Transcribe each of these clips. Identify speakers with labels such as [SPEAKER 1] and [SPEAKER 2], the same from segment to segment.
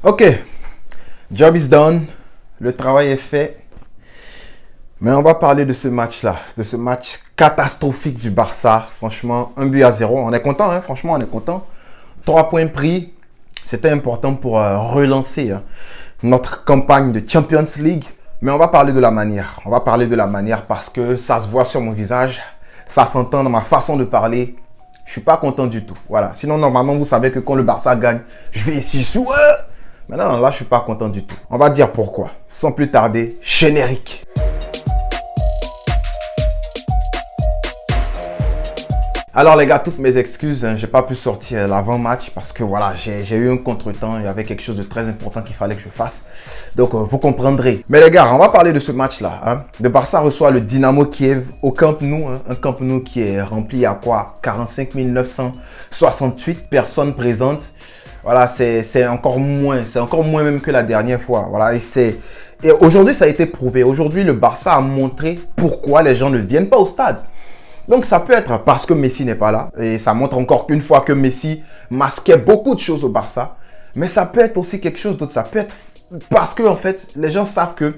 [SPEAKER 1] Ok, job is done, le travail est fait. Mais on va parler de ce match-là, de ce match catastrophique du Barça. Franchement, 1-0. On est content, hein? Franchement, on est content. 3 points pris. C'était important pour relancer notre campagne de Champions League. Mais on va parler de la manière. On va parler de la manière parce que ça se voit sur mon visage. Ça s'entend dans ma façon de parler. Je suis pas content du tout. Voilà. Sinon, normalement, vous savez que quand le Barça gagne, je vais ici sous. Mais non, là, je suis pas content du tout. On va dire pourquoi. Sans plus tarder, générique. Alors les gars, toutes mes excuses, j'ai pas pu sortir l'avant-match parce que voilà, j'ai eu un contretemps, il y avait quelque chose de très important qu'il fallait que je fasse. Donc vous comprendrez. Mais les gars, on va parler de ce match-là. Hein. Le Barça reçoit le Dynamo Kiev au Camp Nou, hein. Un Camp Nou qui est rempli à quoi? 45 968 personnes présentes. Voilà, c'est encore moins même que la dernière fois. Voilà, et aujourd'hui ça a été prouvé. Aujourd'hui, le Barça a montré pourquoi les gens ne viennent pas au stade. Donc ça peut être parce que Messi n'est pas là. Et ça montre encore une fois que Messi masquait beaucoup de choses au Barça. Mais ça peut être aussi quelque chose d'autre. Ça peut être parce que en fait, les gens savent que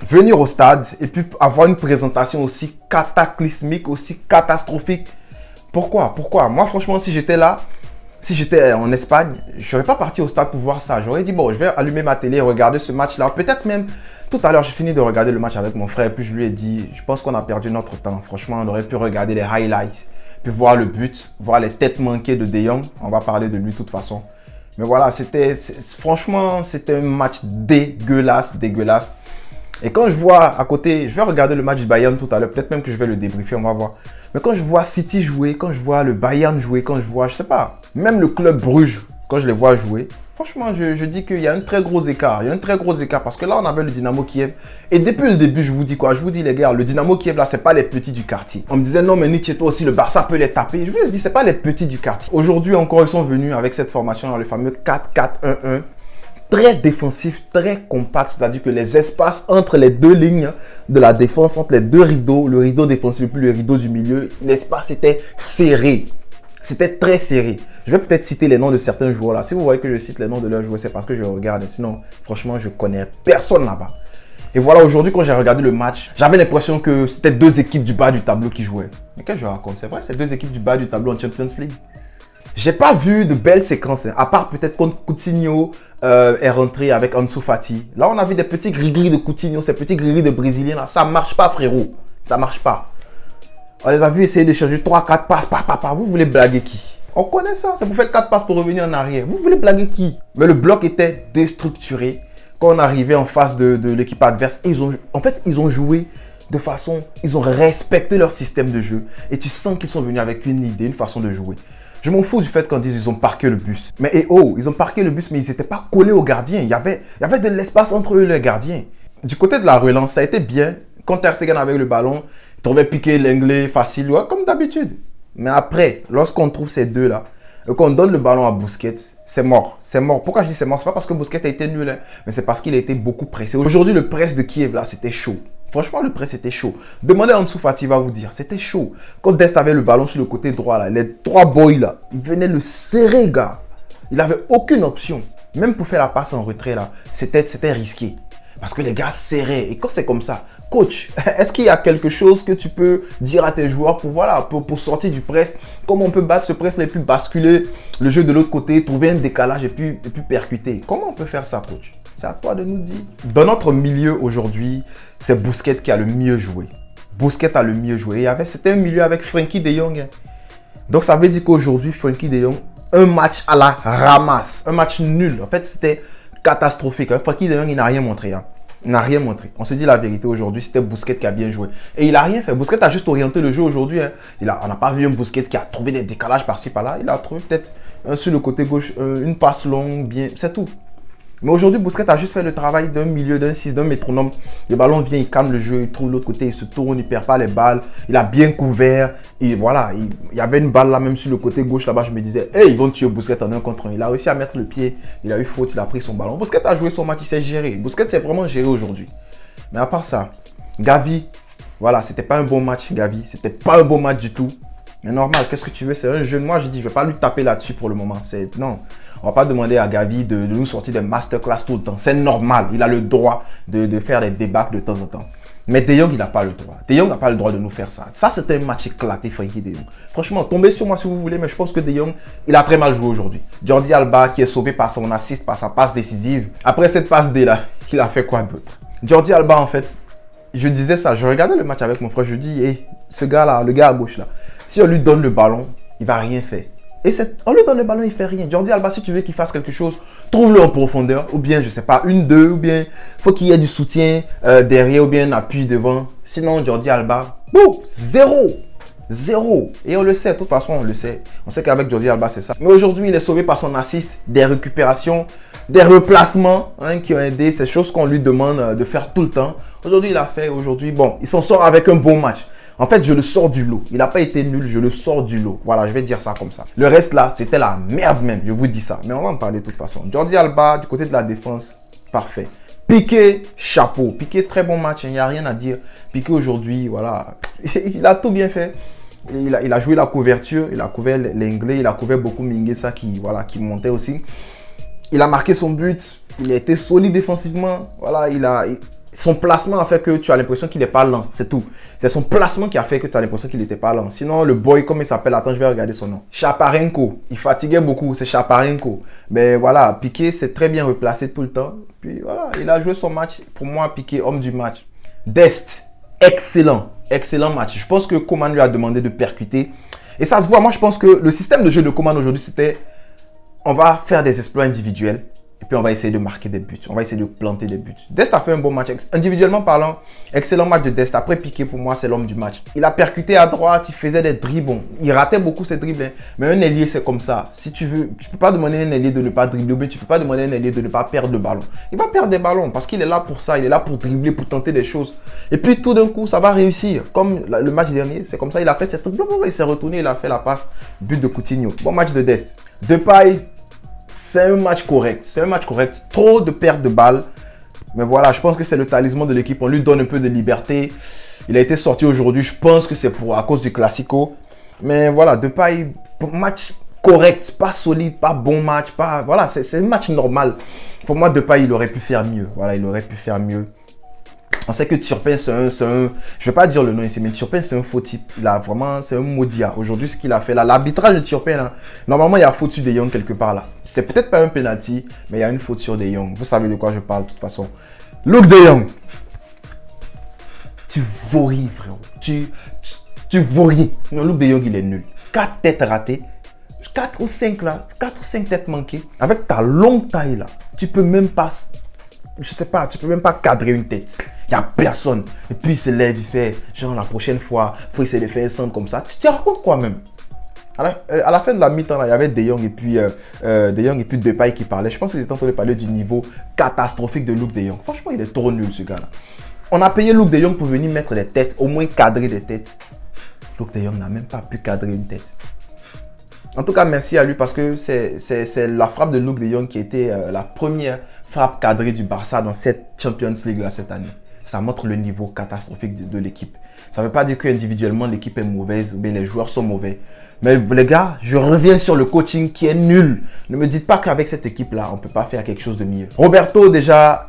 [SPEAKER 1] venir au stade et puis avoir une présentation aussi cataclysmique, aussi catastrophique. Pourquoi? Moi franchement, si j'étais là, si j'étais en Espagne, je ne serais pas parti au stade pour voir ça. J'aurais dit bon, je vais allumer ma télé et regarder ce match-là. Peut-être même... Tout à l'heure, j'ai fini de regarder le match avec mon frère, puis je lui ai dit, je pense qu'on a perdu notre temps. Franchement, on aurait pu regarder les highlights, puis voir le but, voir les têtes manquées de De Jong. On va parler de lui de toute façon. Mais voilà, franchement, c'était un match dégueulasse. Et quand je vois à côté, je vais regarder le match du Bayern tout à l'heure, peut-être même que je vais le débriefer, on va voir. Mais quand je vois City jouer, quand je vois le Bayern jouer, quand je vois, je sais pas, même le club Bruges, quand je les vois jouer, franchement, je dis qu'il y a un très gros écart. Il y a un très gros écart parce que là, on avait le Dynamo Kiev. Et depuis le début, je vous dis quoi? Je vous dis, les gars, le Dynamo Kiev, là, c'est pas les petits du quartier. On me disait, non, mais Nietzsche, toi aussi, le Barça peut les taper. Je vous dis, c'est pas les petits du quartier. Aujourd'hui, encore, ils sont venus avec cette formation, le fameux 4-4-1-1. Très défensif, très compact. C'est-à-dire que les espaces entre les deux lignes de la défense, entre les deux rideaux, le rideau défensif et puis le rideau du milieu, l'espace était serré. C'était très serré. Je vais peut-être citer les noms de certains joueurs là. Si vous voyez que je cite les noms de leurs joueurs, c'est parce que je regarde. Sinon, franchement, je connais personne là-bas. Et voilà, aujourd'hui, quand j'ai regardé le match, j'avais l'impression que c'était deux équipes du bas du tableau qui jouaient. Mais qu'est-ce que je raconte? C'est vrai, c'est deux équipes du bas du tableau en Champions League. J'ai pas vu de belles séquences, hein, à part peut-être quand Coutinho est rentré avec Ansu Fati. Là, on a vu des petits gris-gris de Coutinho, ces petits gris-gris de Brésiliens là. Ça marche pas, frérot. Ça marche pas. On les a vus essayer de changer 3-4 passes. Vous voulez blaguer qui? On connaît ça. C'est pour faire 4 passes pour revenir en arrière. Vous voulez blaguer qui? Mais le bloc était déstructuré. Quand on arrivait en face de l'équipe adverse, ils ont joué de façon... Ils ont respecté leur système de jeu. Et tu sens qu'ils sont venus avec une idée, une façon de jouer. Je m'en fous du fait qu'on dise qu'ils ont parqué le bus. Mais ils ont parqué le bus, mais ils n'étaient pas collés aux gardiens. Il y avait de l'espace entre eux et les gardiens. Du côté de la relance, ça a été bien. Quand Ter Stegen avec le ballon, il trouvait piquer l'anglais facile, ouais, comme d'habitude. Mais après, lorsqu'on trouve ces deux-là, et qu'on donne le ballon à Busquets, c'est mort. C'est mort. Pourquoi je dis c'est mort? C'est pas parce que Busquets a été nul, hein, mais c'est parce qu'il a été beaucoup pressé. Aujourd'hui, le press de Kiev, là, c'était chaud. Franchement, le press était chaud. Demandez à Ansu Fati, va vous dire, c'était chaud. Quand Dest avait le ballon sur le côté droit, là, les 3 boys, là, ils venaient le serrer, gars. Il n'avait aucune option. Même pour faire la passe en retrait, là, c'était risqué. Parce que les gars serraient. Et quand c'est comme ça, coach, est-ce qu'il y a quelque chose que tu peux dire à tes joueurs pour sortir du press? Comment on peut battre ce press et puis basculer le jeu de l'autre côté, trouver un décalage et puis percuter? Comment on peut faire ça, coach? C'est à toi de nous dire. Dans notre milieu aujourd'hui, c'est Busquets qui a le mieux joué. Busquets a le mieux joué. C'était un milieu avec Frenkie de Jong. Donc ça veut dire qu'aujourd'hui, Frenkie de Jong, un match à la ramasse, un match nul. En fait, c'était catastrophique. Frenkie de Jong, il n'a rien montré. Hein. Il n'a rien montré. On se dit la vérité aujourd'hui, c'était Busquets qui a bien joué. Et il n'a rien fait. Busquets a juste orienté le jeu aujourd'hui. Hein. On n'a pas vu un Busquets qui a trouvé des décalages par-ci par-là. Il a trouvé peut-être sur le côté gauche une passe longue, bien, c'est tout. Mais aujourd'hui, Busquets a juste fait le travail d'un milieu, d'un 6, d'un métronome. Le ballon vient, il calme le jeu, il trouve l'autre côté, il se tourne, il ne perd pas les balles. Il a bien couvert. Et voilà, il y avait une balle là même sur le côté gauche là-bas. Je me disais, hey, ils vont tuer Busquets en 1 contre 1. Il a réussi à mettre le pied. Il a eu faute, il a pris son ballon. Busquets a joué son match, il s'est géré. Busquets s'est vraiment géré aujourd'hui. Mais à part ça, Gavi, voilà, c'était pas un bon match, Gavi. C'était pas un bon match du tout. Mais normal, qu'est-ce que tu veux? C'est un jeune. Moi, je dis, je vais pas lui taper là-dessus pour le moment. Non. On va pas demander à Gavi de nous sortir des masterclass tout le temps. C'est normal. Il a le droit de faire des débats de temps en temps. Mais De Jong, il n'a pas le droit. De Jong n'a pas le droit de nous faire ça. Ça, c'était un match éclaté, Frenkie De Jong. Franchement, tombez sur moi si vous voulez, mais je pense que De Jong, il a très mal joué aujourd'hui. Jordi Alba, qui est sauvé par son assist, par sa passe décisive. Après cette passe D là, il a fait quoi d'autre? Jordi Alba, en fait, je disais ça. Je regardais le match avec mon frère. Je dis, hey, ce gars-là, le gars à gauche là, si on lui donne le ballon, il va rien faire. Et on lui donne le ballon, il fait rien. Jordi Alba, si tu veux qu'il fasse quelque chose, trouve-le en profondeur. Ou bien, je sais pas, 1-2. Ou bien, faut qu'il y ait du soutien derrière. Ou bien un appui devant. Sinon, Jordi Alba, boum, zéro. Zéro. Et on le sait, de toute façon, on le sait. On sait qu'avec Jordi Alba, c'est ça. Mais aujourd'hui, il est sauvé par son assist, des récupérations, des replacements qui ont aidé. Ces choses qu'on lui demande de faire tout le temps. Aujourd'hui, il a fait. Aujourd'hui, bon, il s'en sort avec un bon match. En fait, je le sors du lot. Il n'a pas été nul, je le sors du lot. Voilà, je vais dire ça comme ça. Le reste là, c'était la merde même, je vous dis ça. Mais on va en parler de toute façon. Jordi Alba, du côté de la défense, parfait. Piqué, chapeau. Piqué, très bon match, il n'y a rien à dire. Piqué aujourd'hui, voilà, il a tout bien fait. Il a joué la couverture, il a couvert l'anglais, il a couvert beaucoup Mingueza qui montait aussi. Il a marqué son but, il a été solide défensivement. Voilà, son placement a fait que tu as l'impression qu'il n'est pas lent, c'est tout. C'est son placement qui a fait que tu as l'impression qu'il n'était pas lent. Sinon, le boy, comme il s'appelle, attends, je vais regarder son nom. Shaparenko, il fatiguait beaucoup, c'est Shaparenko. Mais voilà, Piqué s'est très bien replacé tout le temps. Puis voilà, il a joué son match. Pour moi, Piqué, homme du match. Dest, excellent, excellent match. Je pense que Coman lui a demandé de percuter. Et ça se voit, moi je pense que le système de jeu de Coman aujourd'hui, c'était on va faire des exploits individuels. Et puis on va essayer de marquer des buts. On va essayer de planter des buts. Dest a fait un bon match. Individuellement parlant, excellent match de Dest. Après Piqué, pour moi, c'est l'homme du match. Il a percuté à droite, il faisait des dribbles. Il ratait beaucoup ses dribbles. Hein. Mais un ailier, c'est comme ça. Si tu veux, tu ne peux pas demander à un ailier de ne pas dribbler. Ou bien tu ne peux pas demander à un ailier de ne pas perdre le ballon. Il va perdre des ballons parce qu'il est là pour ça. Il est là pour dribbler, pour tenter des choses. Et puis tout d'un coup, ça va réussir. Comme le match dernier, c'est comme ça. Il a fait cette truc. Il s'est retourné, il a fait la passe. But de Coutinho. Bon match de Dest. Depay. C'est un match correct. C'est un match correct. Trop de pertes de balles. Mais voilà, je pense que c'est le talisman de l'équipe. On lui donne un peu de liberté. Il a été sorti aujourd'hui. Je pense que c'est à cause du Classico. Mais voilà, Depay, match correct. Pas solide, pas bon match. Voilà, c'est un match normal. Pour moi, Depay, il aurait pu faire mieux. Voilà, il aurait pu faire mieux. On sait que Turpin, c'est un... Je ne vais pas dire le nom ici, mais Turpin, c'est un faux type. Là, vraiment, c'est un maudit. Aujourd'hui, ce qu'il a fait là, l'arbitrage de Turpin, là, normalement, il y a faute sur De Jong quelque part là. C'est peut-être pas un penalty, mais il y a une faute sur De Jong. Vous savez de quoi je parle, de toute façon. Luc De Jong. Tu voris, frérot. Tu voris. Non, Luc De Jong, il est nul. 4 têtes ratées. 4 ou 5 là. 4 ou 5 têtes manquées. Avec ta longue taille là, tu peux même pas... Je sais pas, tu peux même pas cadrer une tête. Il n'y a personne. Et puis il se lève, il fait, genre la prochaine fois, il faut essayer de faire un centre comme ça. Tu te racontes quoi même? À la fin de la mi-temps, il y avait De Jong et puis Depay qui parlaient. Je pense qu'ils étaient en train de parler du niveau catastrophique de Luc De Jong. Franchement, il est trop nul ce gars-là. On a payé Luc De Jong pour venir mettre des têtes, au moins cadrer des têtes. Luc De Jong n'a même pas pu cadrer une tête. En tout cas, merci à lui parce que c'est la frappe de Luc De Jong qui était la première frappe cadrée du Barça dans cette Champions League là cette année. Ça montre le niveau catastrophique de l'équipe. Ça ne veut pas dire qu'individuellement l'équipe est mauvaise ou bien les joueurs sont mauvais. Mais les gars, je reviens sur le coaching qui est nul. Ne me dites pas qu'avec cette équipe là, on ne peut pas faire quelque chose de mieux. Roberto déjà...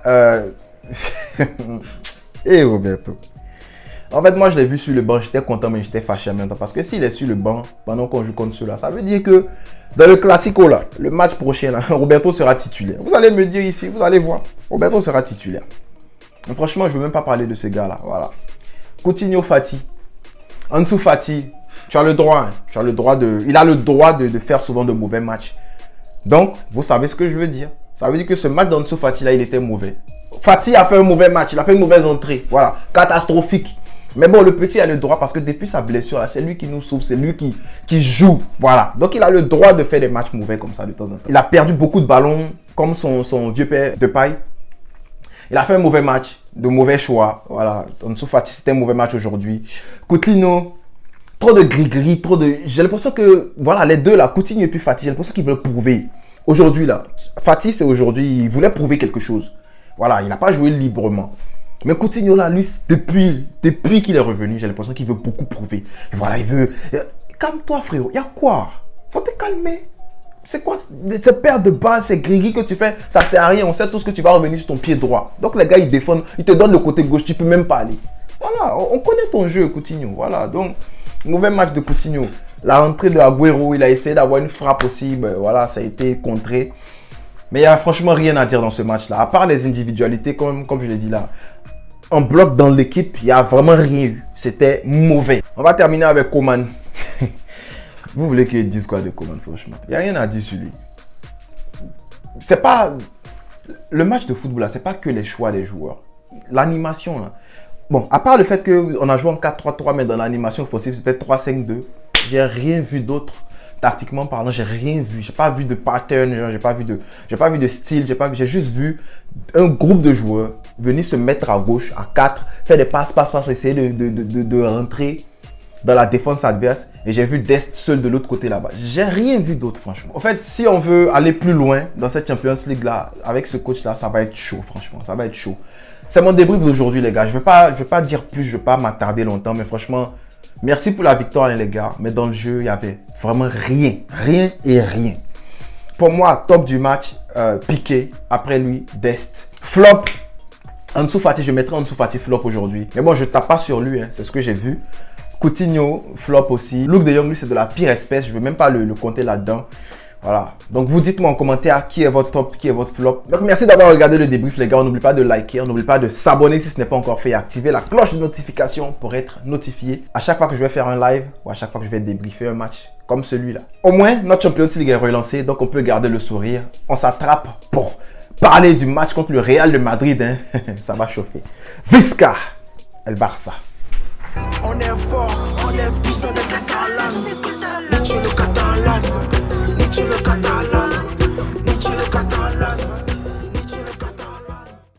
[SPEAKER 1] Et Roberto. En fait, moi, je l'ai vu sur le banc. J'étais content, mais j'étais fâché en même temps. Parce que s'il est sur le banc pendant qu'on joue contre ceux-là, ça veut dire que dans le Classico, là, le match prochain, là, Roberto sera titulaire. Vous allez me dire ici, vous allez voir. Roberto sera titulaire. Mais franchement, je ne veux même pas parler de ce gars-là. Voilà. Coutinho Fati. Ansu Fati, tu as le droit. Hein. Tu as le droit de... Il a le droit de faire souvent de mauvais matchs. Donc, vous savez ce que je veux dire. Ça veut dire que ce match d'Ansu Fati, là, il était mauvais. Fati a fait un mauvais match. Il a fait une mauvaise entrée. Voilà. Catastrophique. Mais bon, le petit a le droit parce que depuis sa blessure, là, c'est lui qui nous sauve, c'est lui qui joue. Voilà. Donc, il a le droit de faire des matchs mauvais comme ça de temps en temps. Il a perdu beaucoup de ballons, comme son vieux père Depay. Il a fait un mauvais match, de mauvais choix. Voilà. Ansu Fati, c'était un mauvais match aujourd'hui. Coutinho, trop de gris-gris, trop de... J'ai l'impression que, voilà, les deux là, Coutinho et puis Fati, j'ai l'impression qu'ils veulent prouver. Aujourd'hui, là, Fati, c'est aujourd'hui, il voulait prouver quelque chose. Voilà, il n'a pas joué librement. Mais Coutinho là, lui, depuis qu'il est revenu, j'ai l'impression qu'il veut beaucoup prouver. Et voilà, il veut... calme-toi frérot, il y a quoi? Faut te calmer. C'est quoi ces paires de bas, ces gris que tu fais? Ça sert à rien, on sait tous que tu vas revenir sur ton pied droit. Donc les gars ils défendent, ils te donnent le côté gauche, tu peux même pas aller. Voilà, on connaît ton jeu Coutinho, voilà. Donc, mauvais match de Coutinho. La rentrée de Agüero, il a essayé d'avoir une frappe aussi, ben, voilà, ça a été contré. Mais il n'y a franchement rien à dire dans ce match-là, à part les individualités, comme je l'ai dit là. En bloc dans l'équipe, il n'y a vraiment rien eu. C'était mauvais. On va terminer avec Coman. Vous voulez qu'il dise quoi de Coman, franchement? Il n'y a rien à dire sur lui. C'est pas... Le match de football, là, c'est pas que les choix des joueurs. L'animation, là. Bon, à part le fait qu'on a joué en 4-3-3, mais dans l'animation possible, c'était 3-5-2. J'ai rien vu d'autre. Tactiquement parlant, j'ai rien vu. J'ai pas vu de pattern, j'ai pas vu de style, j'ai juste vu un groupe de joueurs venir se mettre à gauche, à 4, faire des passes, essayer de rentrer dans la défense adverse. Et j'ai vu Dest seul de l'autre côté là-bas. J'ai rien vu d'autre, franchement. En fait, si on veut aller plus loin dans cette Champions League là, avec ce coach là, ça va être chaud, franchement. Ça va être chaud. C'est mon débrief d'aujourd'hui, les gars. Je vais pas dire plus, je vais pas m'attarder longtemps, mais franchement, merci pour la victoire, les gars. Mais dans le jeu, il y avait vraiment rien. Rien et rien. Pour moi, top du match, Piqué. Après lui, Dest. Flop, Ansu Fati. Je mettrai Ansu Fati flop aujourd'hui. Mais bon, je tape pas sur lui, hein, c'est ce que j'ai vu. Coutinho, flop aussi. Luke de Jong, lui, c'est de la pire espèce. Je ne vais même pas le compter là-dedans. Voilà. Donc, vous dites-moi en commentaire qui est votre top, qui est votre flop. Donc, merci d'avoir regardé le débrief, les gars. N'oubliez pas de liker, n'oubliez pas de s'abonner si ce n'est pas encore fait et activer la cloche de notification pour être notifié à chaque fois que je vais faire un live ou à chaque fois que je vais débriefer un match comme celui-là. Au moins, notre Champions League est relancé, donc on peut garder le sourire. On s'attrape pour parler du match contre le Real de Madrid. Hein. Ça va chauffer. Visca, El Barça.
[SPEAKER 2] On est fort, on est puissant de Catalan. Le Catalan.